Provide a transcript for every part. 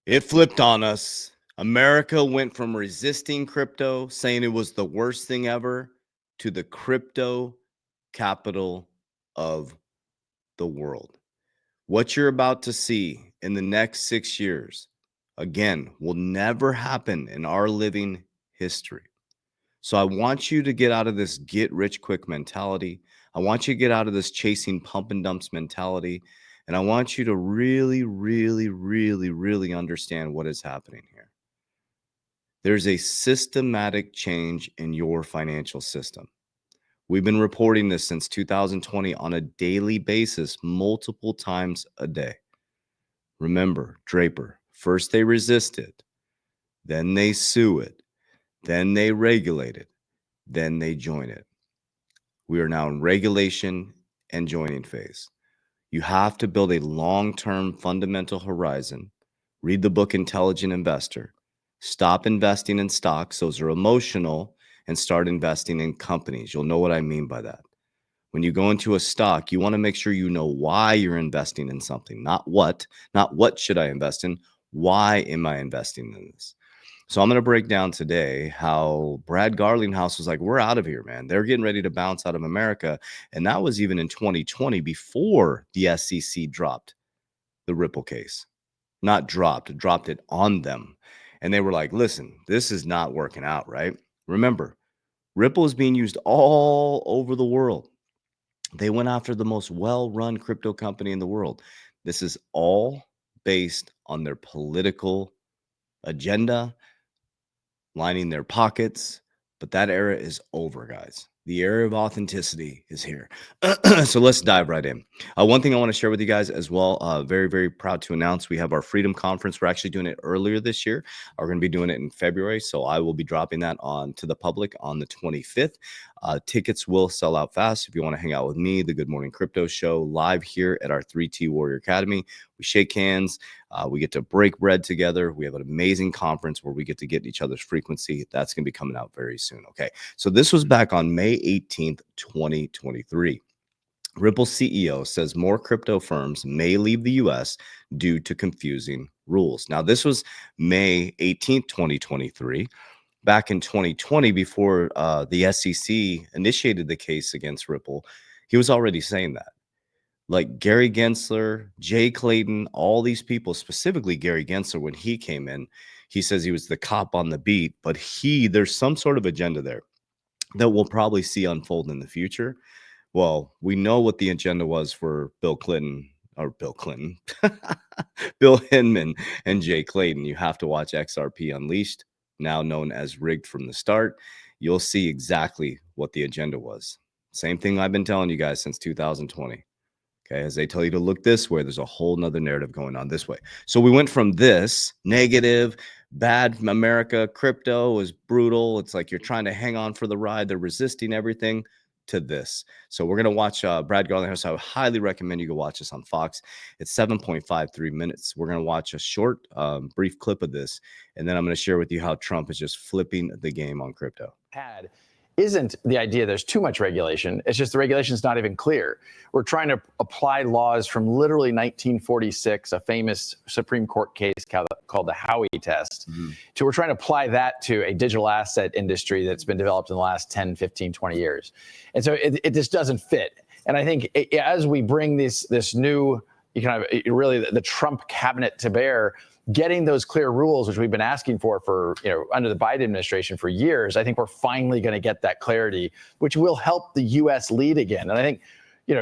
It flipped on us. America went from resisting crypto, saying it was the worst thing ever, to the crypto capital of the world. What you're about to see in the next 6 years, again, will never happen in our living history. So I want you to get out of this get rich quick mentality. I want you to get out of this chasing pump and dumps mentality. And I want you to really, really, really, really understand what is happening here. There's a systematic change in your financial system. We've been reporting this since 2020 on a daily basis, multiple times a day. Remember, Draper, first they resist it, then they sue it, then they regulate it, then they join it. We are now in regulation and joining phase. You have to build a long-term fundamental horizon. Read the book Intelligent Investor. Stop investing in stocks. Those are emotional, and start investing in companies. You'll know what I mean by that. When you go into a stock, you want to make sure you know why you're investing in something, not what should I invest in, why am I investing in this? So I'm going to break down today how Brad Garlinghouse was like, we're out of here, man. They're getting ready to bounce out of America. And that was even in 2020 before the SEC dropped the Ripple case. Not dropped it on them. And they were like, listen, this is not working out, right? Remember, Ripple is being used all over the world. They went after the most well-run crypto company in the world. This is all based on their political agenda, lining their pockets. But that era is over, guys. The era of authenticity is here. So let's dive right in. One thing I want to share with you guys as well, very, very proud to announce we have our Freedom Conference. We're actually doing it earlier this year. We're going to be doing it in February. So I will be dropping that on to the public on the 25th. Tickets will sell out fast. If you want to hang out with me, the Good Morning Crypto Show, live here at our 3T Warrior Academy, we shake hands. We get to break bread together. We have an amazing conference where we get to get each other's frequency. That's going to be coming out very soon. Okay. So this was back on May 18th, 2023. Ripple CEO says more crypto firms may leave the US due to confusing rules. Now, this was May 18th, 2023. Back in 2020, before the SEC initiated the case against Ripple, he was already saying that. Like Gary Gensler, Jay Clayton, all these people, specifically Gary Gensler, when he came in, he says he was the cop on the beat, but there's some sort of agenda there that we'll probably see unfold in the future. Well, we know what the agenda was for Bill Hinman and Jay Clayton. You have to watch XRP Unleashed, now known as Rigged from the Start. You'll see exactly what the agenda was. Same thing I've been telling you guys since 2020. Okay, as they tell you to look this way, there's a whole nother narrative going on this way. So we went from this negative, bad America, crypto is brutal. It's like you're trying to hang on for the ride. They're resisting everything, to this. So we're going to watch Brad Garlinghouse. I would highly recommend you go watch this on Fox. It's 7.53 minutes. We're going to watch a short, brief clip of this, and then I'm going to share with you how Trump is just flipping the game on crypto. Isn't the idea there's too much regulation. It's just the regulation is not even clear. We're trying to apply laws from literally 1946, a famous Supreme Court case called the Howey test. So we're trying to apply that to a digital asset industry that's been developed in the last 10, 15, 20 years. And so it just doesn't fit. And I think as we bring this new, really the Trump cabinet to bear, getting those clear rules, which we've been asking for under the Biden administration for years, I think we're finally going to get that clarity, which will help the U.S. lead again. And I think,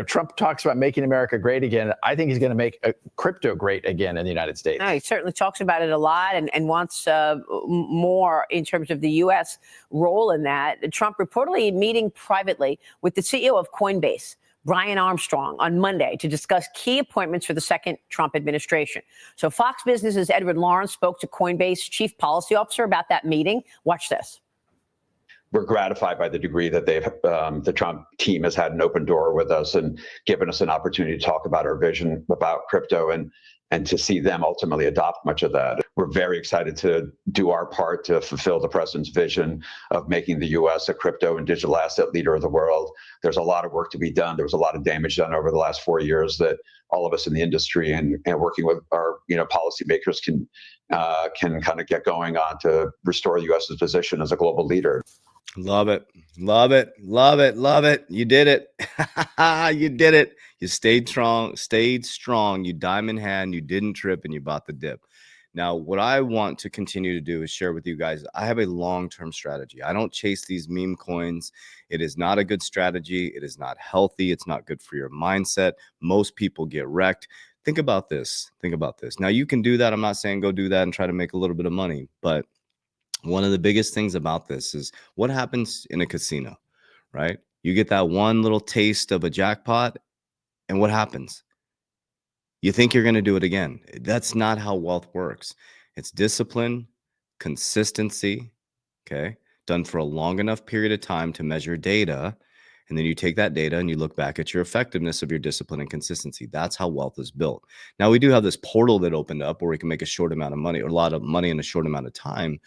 Trump talks about making America great again. I think he's going to make crypto great again in the United States. No, he certainly talks about it a lot and wants more in terms of the U.S. role in that. Trump reportedly meeting privately with the CEO of Coinbase, Brian Armstrong, on Monday to discuss key appointments for the second Trump administration. So Fox Business's Edward Lawrence spoke to Coinbase chief policy officer about that meeting. Watch this. We're gratified by the degree that the Trump team has had an open door with us and given us an opportunity to talk about our vision about crypto. And and to see them ultimately adopt much of that. We're very excited to do our part to fulfill the president's vision of making the U.S. a crypto and digital asset leader of the world. There's a lot of work to be done. There was a lot of damage done over the last 4 years that all of us in the industry and working with our policymakers can kind of get going on to restore the U.S.'s position as a global leader. Love it. Love it. Love it. Love it. You did it. You did it. You stayed strong. You diamond hand. You didn't trip and you bought the dip. Now, what I want to continue to do is share with you guys, I have a long-term strategy. I don't chase these meme coins. It is not a good strategy. It is not healthy. It's not good for your mindset. Most people get wrecked. Think about this. Think about this. Now, you can do that. I'm not saying go do that and try to make a little bit of money, but one of the biggest things about this is what happens in a casino, right? You get that one little taste of a jackpot, and what happens? You think you're going to do it again. That's not how wealth works. It's discipline, consistency, okay, done for a long enough period of time to measure data. And then you take that data and you look back at your effectiveness of your discipline and consistency. That's how wealth is built. Now, we do have this portal that opened up where we can make a short amount of money or a lot of money in a short amount of time.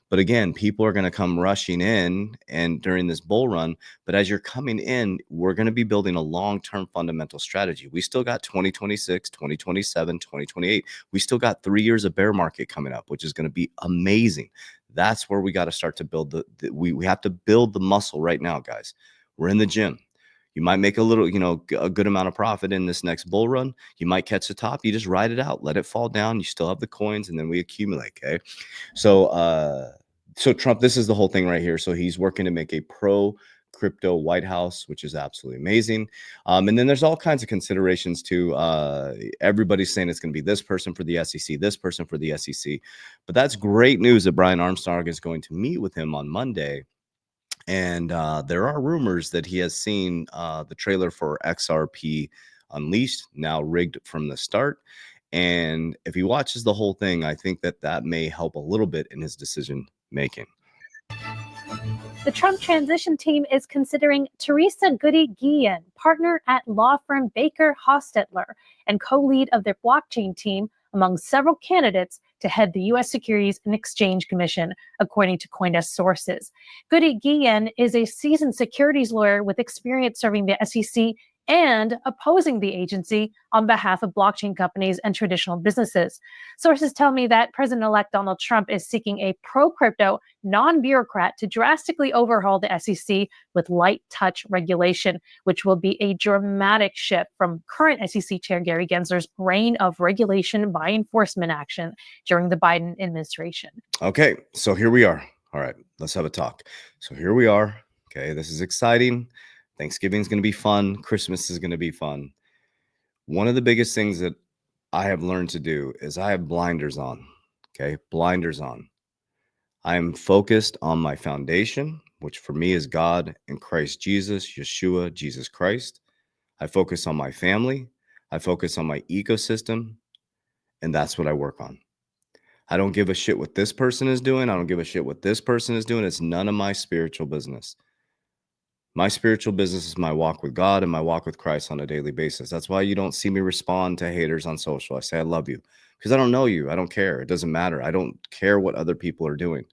But again, people are going to come rushing in and during this bull run. But as you're coming in, we're going to be building a long-term fundamental strategy. We still got 2026, 2027, 2028. We still got 3 years of bear market coming up, which is going to be amazing. That's where we got to start to build we have to build the muscle right now, guys. We're in the gym. You might make a little, a good amount of profit in this next bull run. You might catch the top. You just ride it out, let it fall down. You still have the coins, and then we accumulate. Okay. So Trump, this is the whole thing right here. So he's working to make a pro crypto White House, which is absolutely amazing. And then there's all kinds of considerations too. Everybody's saying it's going to be this person for the SEC, this person for the SEC. But that's great news that Brian Armstrong is going to meet with him on Monday. And there are rumors that he has seen the trailer for XRP Unleashed, now rigged from the start. And if he watches the whole thing, I think that may help a little bit in his decision making. The Trump transition team is considering Teresa Goody-Guillen, partner at law firm Baker Hostetler and co-lead of their blockchain team, among several candidates to head the U.S. Securities and Exchange Commission, according to CoinDesk sources. Goody-Guillen is a seasoned securities lawyer with experience serving the SEC and opposing the agency on behalf of blockchain companies and traditional businesses. Sources tell me that President-elect Donald Trump is seeking a pro-crypto, non-bureaucrat to drastically overhaul the SEC with light touch regulation, which will be a dramatic shift from current SEC Chair Gary Gensler's reign of regulation by enforcement action during the Biden administration. Okay, so here we are. All right, let's have a talk. So here we are. Okay, this is exciting. Thanksgiving is going to be fun. Christmas is going to be fun. One of the biggest things that I have learned to do is I have blinders on. Okay, blinders on. I am focused on my foundation, which for me is God and Christ Jesus, Yeshua, Jesus Christ. I focus on my family. I focus on my ecosystem. And that's what I work on. I don't give a shit what this person is doing. I don't give a shit what this person is doing. It's none of my spiritual business. My spiritual business is my walk with God and my walk with Christ on a daily basis. That's why you don't see me respond to haters on social. I say, I love you because I don't know you. I don't care. It doesn't matter. I don't care what other people are doing.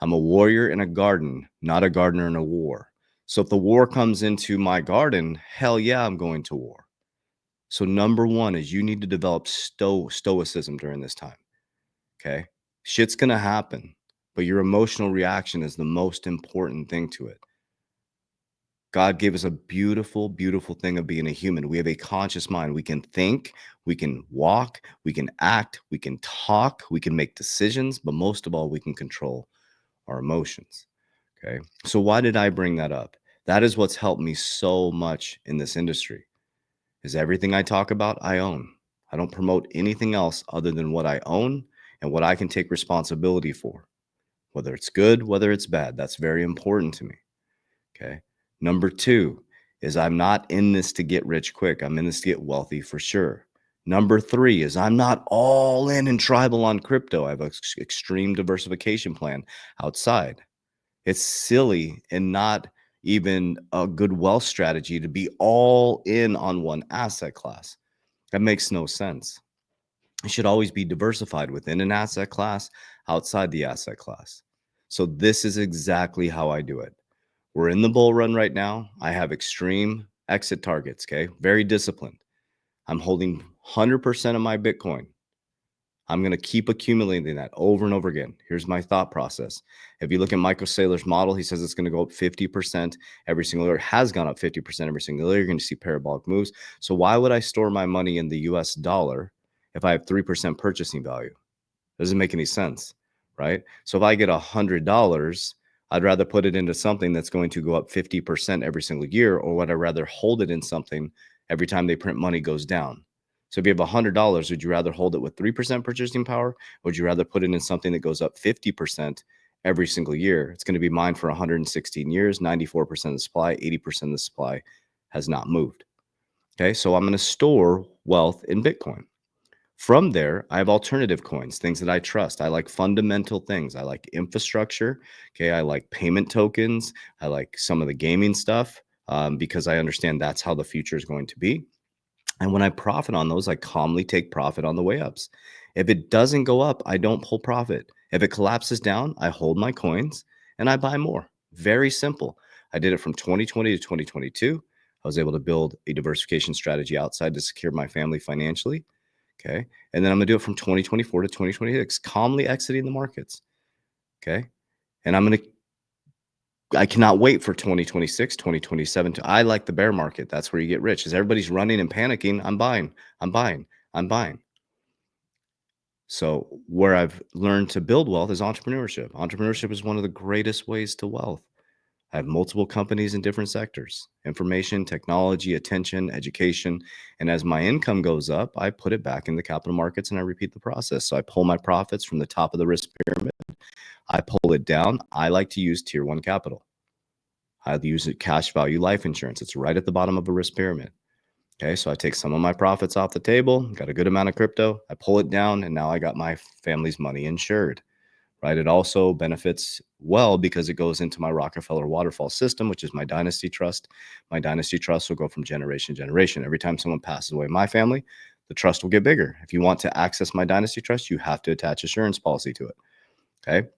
I'm a warrior in a garden, not a gardener in a war. So if the war comes into my garden, hell yeah, I'm going to war. So number one is you need to develop stoicism during this time. Okay. Shit's going to happen, but your emotional reaction is the most important thing to it. God gave us a beautiful, beautiful thing of being a human. We have a conscious mind. We can think, we can walk, we can act, we can talk, we can make decisions, but most of all, we can control our emotions. Okay. So why did I bring that up? That is what's helped me so much in this industry is everything I talk about, I own. I don't promote anything else other than what I own and what I can take responsibility for, whether it's good, whether it's bad. That's very important to me. Okay. Number two is I'm not in this to get rich quick. I'm in this to get wealthy for sure. Number three is I'm not all in and tribal on crypto. I have an extreme diversification plan outside. It's silly and not even a good wealth strategy to be all in on one asset class. That makes no sense. It should always be diversified within an asset class, outside the asset class. So this is exactly how I do it. We're in the bull run right now. I have extreme exit targets, okay? Very disciplined. I'm holding 100% of my Bitcoin. I'm going to keep accumulating that over and over again. Here's my thought process. If you look at Michael Saylor's model, he says it's going to go up 50% every single year. It has gone up 50% every single year. You're going to see parabolic moves. So why would I store my money in the US dollar if I have 3% purchasing value? Doesn't make any sense, right? So if I get $100, I'd rather put it into something that's going to go up 50% every single year, or would I rather hold it in something every time they print money goes down? So if you have $100, would you rather hold it with 3% purchasing power? Or would you rather put it in something that goes up 50% every single year? It's going to be mine for 116 years, 94% of the supply, 80% of the supply has not moved. Okay, so I'm going to store wealth in Bitcoin. From there, I have alternative coins, things that I trust. I like fundamental things. I like infrastructure. Okay. I like payment tokens. I like some of the gaming stuff because I understand that's how the future is going to be. And when I profit on those, I calmly take profit on the way ups. If it doesn't go up, I don't pull profit. If it collapses down, I hold my coins and I buy more. Very simple. I did it from 2020 to 2022. I was able to build a diversification strategy outside to secure my family financially. Okay. And then I'm going to do it from 2024 to 2026, calmly exiting the markets. Okay. And I cannot wait for 2026, 2027. I like the bear market. That's where you get rich. As everybody's running and panicking, I'm buying. So where I've learned to build wealth is entrepreneurship. Entrepreneurship is one of the greatest ways to wealth. I have multiple companies in different sectors: information, technology, attention, education. And as my income goes up, I put it back in the capital markets and I repeat the process. So I pull my profits from the top of the risk pyramid. I pull it down. I like to use tier one capital. I use it cash value life insurance. It's right at the bottom of a risk pyramid. Okay, so I take some of my profits off the table, got a good amount of crypto, I pull it down, and now I got my family's money insured. Right. It also benefits well because it goes into my Rockefeller waterfall system, which is my dynasty trust. My dynasty trust will go from generation to generation. Every time someone passes away in my family, the trust will get bigger. If you want to access my dynasty trust, you have to attach assurance policy to it. Okay.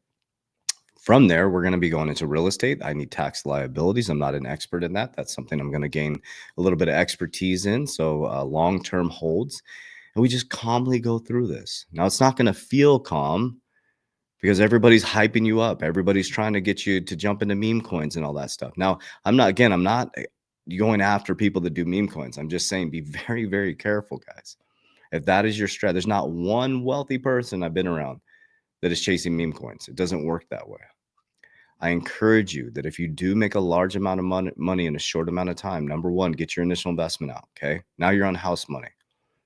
From there, we're going to be going into real estate. I need tax liabilities. I'm not an expert in that. That's something I'm going to gain a little bit of expertise in. So long-term holds. And we just calmly go through this. Now, it's not going to feel calm because everybody's hyping you up. Everybody's trying to get you to jump into meme coins and all that stuff. Now, I'm not going after people that do meme coins. I'm just saying, be very, very careful, guys. If that is your strat, there's not one wealthy person I've been around that is chasing meme coins. It doesn't work that way. I encourage you that if you do make a large amount of money in a short amount of time, number one, get your initial investment out. Okay. Now you're on house money.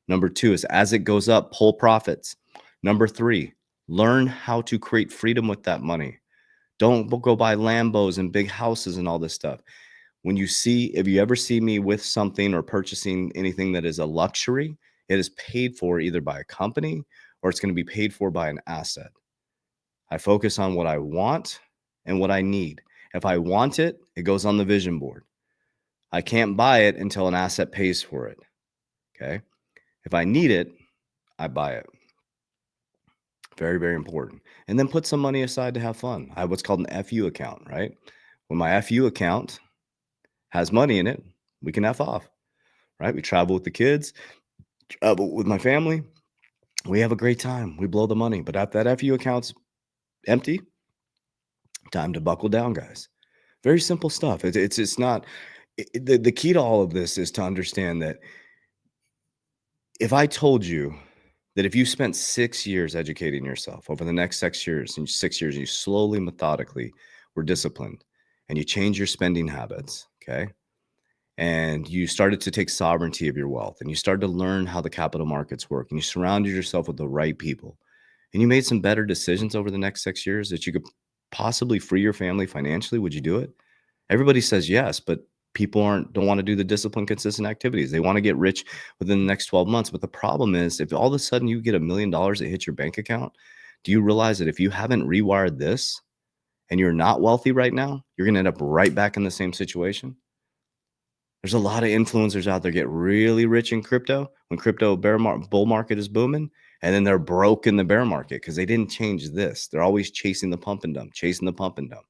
Number two is as it goes up, pull profits. Number three, learn how to create freedom with that money. Don't go buy Lambos and big houses and all this stuff. If you ever see me with something or purchasing anything that is a luxury, it is paid for either by a company or it's going to be paid for by an asset. I focus on what I want and what I need. If I want it, it goes on the vision board. I can't buy it until an asset pays for it. Okay. If I need it, I buy it. Very, very important. And then put some money aside to have fun. I have what's called an FU account, right? When my FU account has money in it, we can F off, right? We travel with the kids, travel with my family. We have a great time. We blow the money. But if that FU account's empty, time to buckle down, guys. Very simple stuff. It's not the key to all of this is to understand that if I told you that if you spent 6 years educating yourself over the next 6 years, you slowly, methodically were disciplined and you change your spending habits, okay? And you started to take sovereignty of your wealth and you started to learn how the capital markets work and you surrounded yourself with the right people and you made some better decisions over the next 6 years that you could possibly free your family financially, would you do it? Everybody says yes, but people don't want to do the disciplined, consistent activities. They want to get rich within the next 12 months. But the problem is, if all of a sudden you get $1 million that hits your bank account, do you realize that if you haven't rewired this and you're not wealthy right now, you're going to end up right back in the same situation? There's a lot of influencers out there get really rich in crypto when bull market is booming, And then they're broke in the bear market because they didn't change this. They're always chasing the pump and dump, chasing the pump and dump.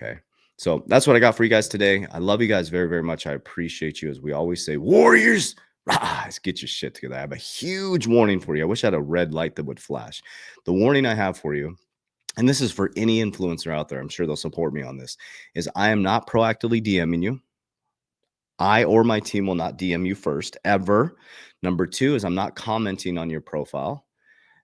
Okay. So that's what I got for you guys today. I love you guys very, very much. I appreciate you. As we always say, warriors, rise, get your shit together. I have a huge warning for you. I wish I had a red light that would flash. The warning I have for you, and this is for any influencer out there, I'm sure they'll support me on this, is I am not proactively DMing you. I or my team will not DM you first, ever. Number 2 is I'm not commenting on your profile.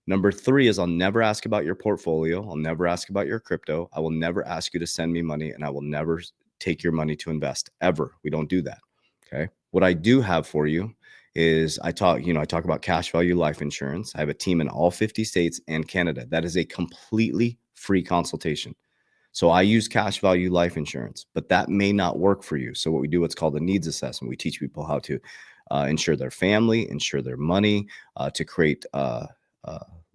Number 3 is I'll never ask about your portfolio. I'll never ask about your crypto. I will never ask you to send me money, and I will never take your money to invest, ever. We don't do that. Okay. What I do have for you is I talk about cash value life insurance. I have a team in all 50 states and Canada. That is a completely free consultation. So I use cash value life insurance, but that may not work for you. So what we do, what's called a needs assessment. We teach people how to insure their family, insure their money, to create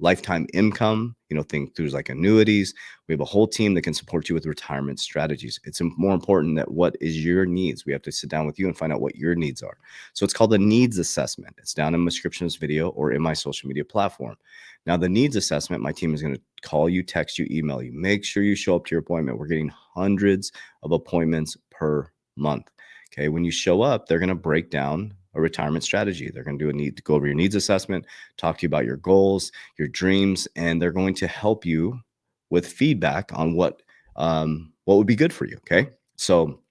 lifetime income, things like annuities. We have a whole team that can support you with retirement strategies. It's more important that what is your needs. We have to sit down with you and find out what your needs are. So it's called a needs assessment. It's down in the description of this video or in my social media platform. Now, the needs assessment, my team is going to call you, text you, email you. Make sure you show up to your appointment. We're getting hundreds of appointments per month. Okay. When you show up, they're going to break down a retirement strategy. They're going to go over your needs assessment, talk to you about your goals, your dreams, and they're going to help you with feedback on what would be good for you. Okay. So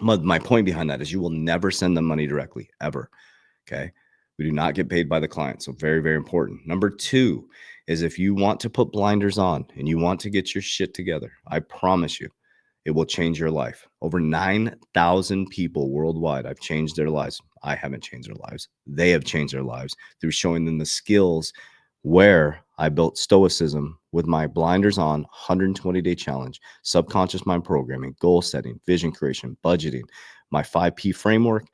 my point behind that is you will never send them money directly, ever. Okay. We do not get paid by the client. So very, very important. Number 2 is if you want to put blinders on and you want to get your shit together, I promise you, it will change your life. Over 9,000 people worldwide, I've changed their lives. I haven't changed their lives. They have changed their lives through showing them the skills where I built stoicism with my blinders on 120-day challenge, subconscious mind programming, goal setting, vision creation, budgeting, my 5P framework,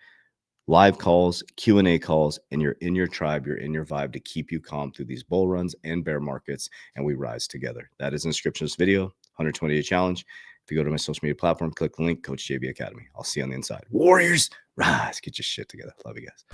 live calls, Q&A calls, and you're in your tribe, you're in your vibe to keep you calm through these bull runs and bear markets, and we rise together. That is in the description of this video, 120-day challenge. If you go to my social media platform, click the link, Coach JB Academy. I'll see you on the inside. Warriors, rise, get your shit together. Love you guys.